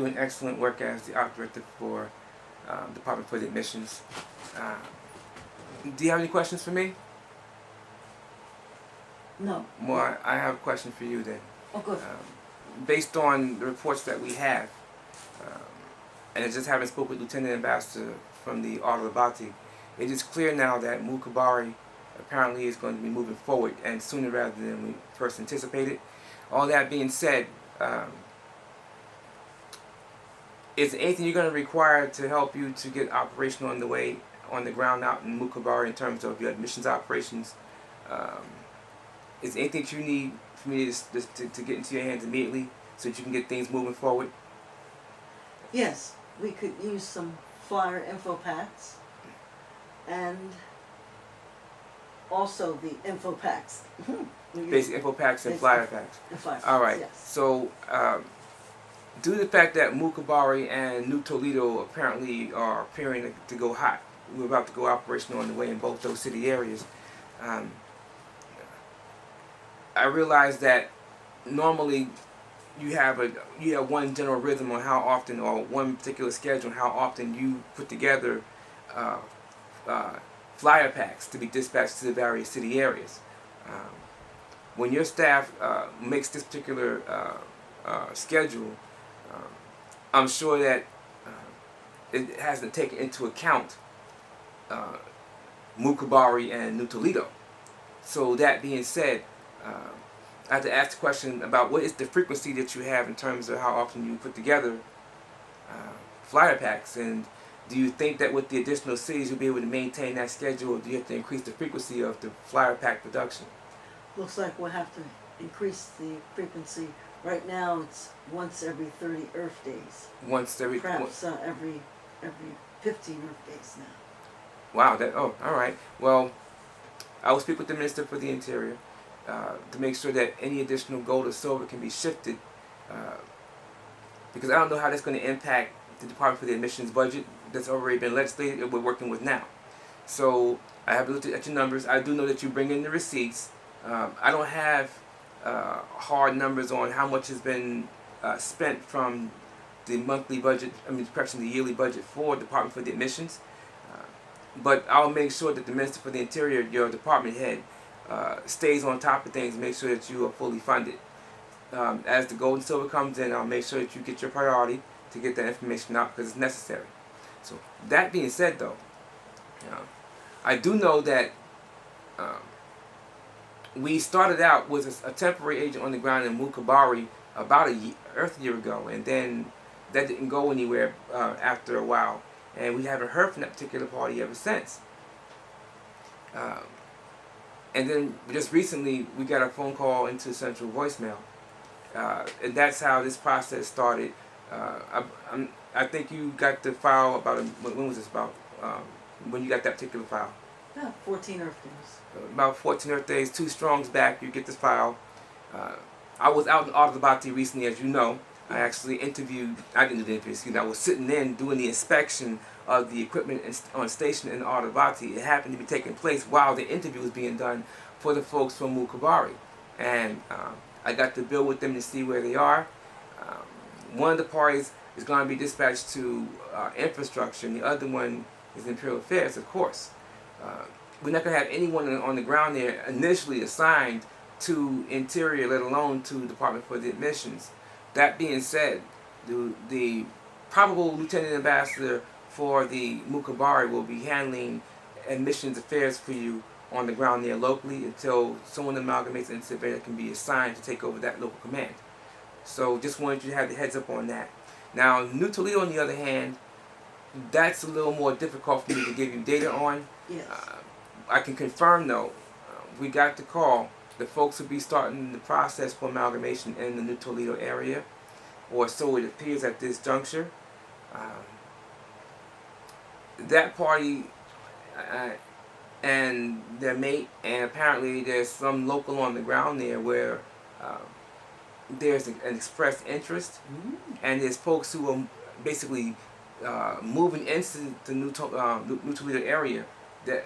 doing excellent work as the art director for Department for the Admissions. Do you have any questions for me? No. Well, I have a question for you then. Oh, good. Based on the reports that we have, and I just haven't spoken with Lieutenant Ambassador from the Aralabati, it is clear now that Mu-Kabari apparently is going to be moving forward, and sooner rather than we first anticipated. All that being said, is there anything you're going to require to help you to get operational on the ground out in Mu-Kabari in terms of your admissions operations? Is there anything that you need for me to get into your hands immediately so that you can get things moving forward? Yes, we could use some flyer info packs and also the info packs. Basic info packs and flyer packs. All right. Yes. So, due to the fact that Mu-Kabari and New-Toledo apparently are appearing to go hot, we're about to go operational on the way in both those city areas. I realize that normally you have one general rhythm on how often, or one particular schedule on how often you put together flyer packs to be dispatched to the various city areas. When your staff makes this particular schedule, I'm sure that it hasn't taken into account Mu-Kabari and New-Toledo. So that being said, I have to ask the question about what is the frequency that you have in terms of how often you put together flyer packs, and do you think that with the additional cities you'll be able to maintain that schedule, or do you have to increase the frequency of the flyer pack production? Looks like we'll have to increase the frequency. Right now it's once every 30 Earth days. Perhaps every 15 Earth days now. Wow, all right. Well, I will speak with the Minister for the Interior to make sure that any additional gold or silver can be shifted, because I don't know how that's going to impact the Department for the Admissions budget that's already been legislated and we're working with now. So I have looked at your numbers. I do know that you bring in the receipts. I don't have hard numbers on how much has been spent from the monthly budget, correction, the yearly budget for Department for the Admissions. But I'll make sure that the Minister for the Interior, your department head, stays on top of things, make sure that you are fully funded. As the gold and silver comes in, I'll make sure that you get your priority to get that information out because it's necessary. So that being said, though, I do know that we started out with a temporary agent on the ground in Mu-Kabari about a year ago, and then that didn't go anywhere after a while, and we haven't heard from that particular party ever since. And then just recently we got a phone call into central voicemail, and that's how this process started. I think you got the file about, when was this about, when you got that particular file? Yeah, 14 Earth days. About 14 Earth days, 2 Strongs back, you get this file. I was out in Aralabati recently, as you know. I actually interviewed, I didn't do the interview, I was sitting in doing the inspection of the equipment on station in Aralabati. It happened to be taking place while the interview was being done for the folks from Mu-Kabari. And I got to bill with them to see where they are. One of the parties is going to be dispatched to infrastructure, and the other one is Imperial Affairs, of course. We're not going to have anyone on the ground there initially assigned to Interior, let alone to Department for the Admissions. That being said, the probable Lieutenant Ambassador for the Mu-Kabari will be handling admissions affairs for you on the ground there locally until someone amalgamates and surveyor can be assigned to take over that local command. So just wanted you to have the heads up on that. Now, New-Toledo, on the other hand, that's a little more difficult for me to give you data on. Yes. I can confirm, though, we got the call. The folks will be starting the process for amalgamation in the New-Toledo area, or so it appears at this juncture. That party and their mate, and apparently there's some local on the ground there where there's an expressed interest, and there's folks who are basically moving into the New-Toledo area.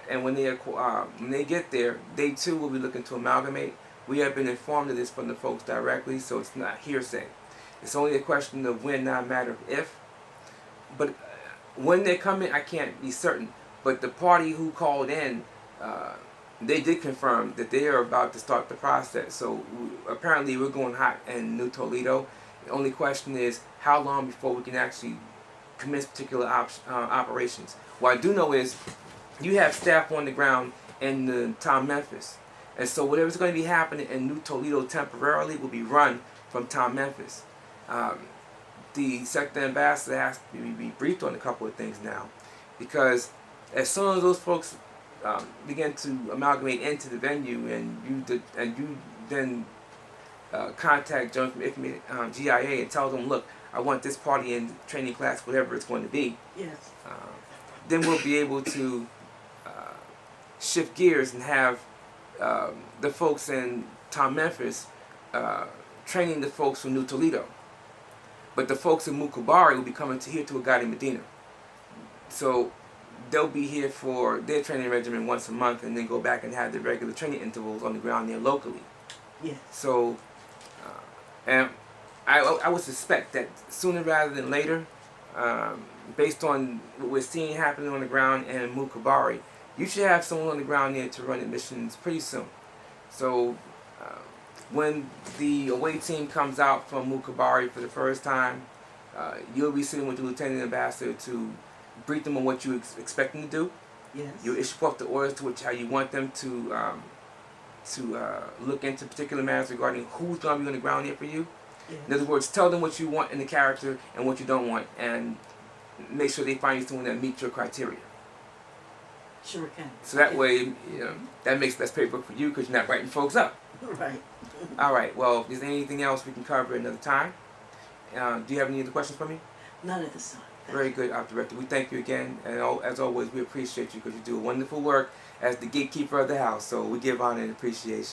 And when they get there, they too will be looking to amalgamate. We have been informed of this from the folks directly, so it's not hearsay. It's only a question of when, not a matter of if. But when they're coming, I can't be certain. But the party who called in, they did confirm that they are about to start the process. So apparently we're going hot in New-Toledo. The only question is how long before we can actually commence particular operations. What I do know is you have staff on the ground in the town Memphis. And so whatever's going to be happening in New-Toledo temporarily will be run from town Memphis. The sector ambassador has to be briefed on a couple of things now, because as soon as those folks begin to amalgamate into the venue, and you then contact Jones from GIA and tell them, look, I want this party in training class, whatever it's going to be. Yes. Then we'll be able to shift gears and have the folks in town Memphis training the folks from New-Toledo. But the folks in Mu-Kabari will be coming here to Agadi Medina. So they'll be here for their training regimen once a month, and then go back and have the regular training intervals on the ground there locally. Yes. So, and I would suspect that sooner rather than later, based on what we're seeing happening on the ground in Mu-Kabari, you should have someone on the ground there to run admissions pretty soon. So when the away team comes out from Mu-Kabari for the first time, you'll be sitting with the lieutenant ambassador to brief them on what you expect them to do. Yes. You'll issue forth the orders to which how you want them to look into particular matters regarding who's going to be on the ground here for you. Yes. In other words, tell them what you want in the character and what you don't want, and make sure they find you someone that meets your criteria. Sure can. So that way, you know, that makes less paperwork for you because you're not writing folks up. Right. All right. Well, if there's anything else we can cover another time. Do you have any other questions for me? None at this time. Very good, Director. We thank you again, and as always, we appreciate you because you do wonderful work as the gatekeeper of the house. So we give honor and appreciation.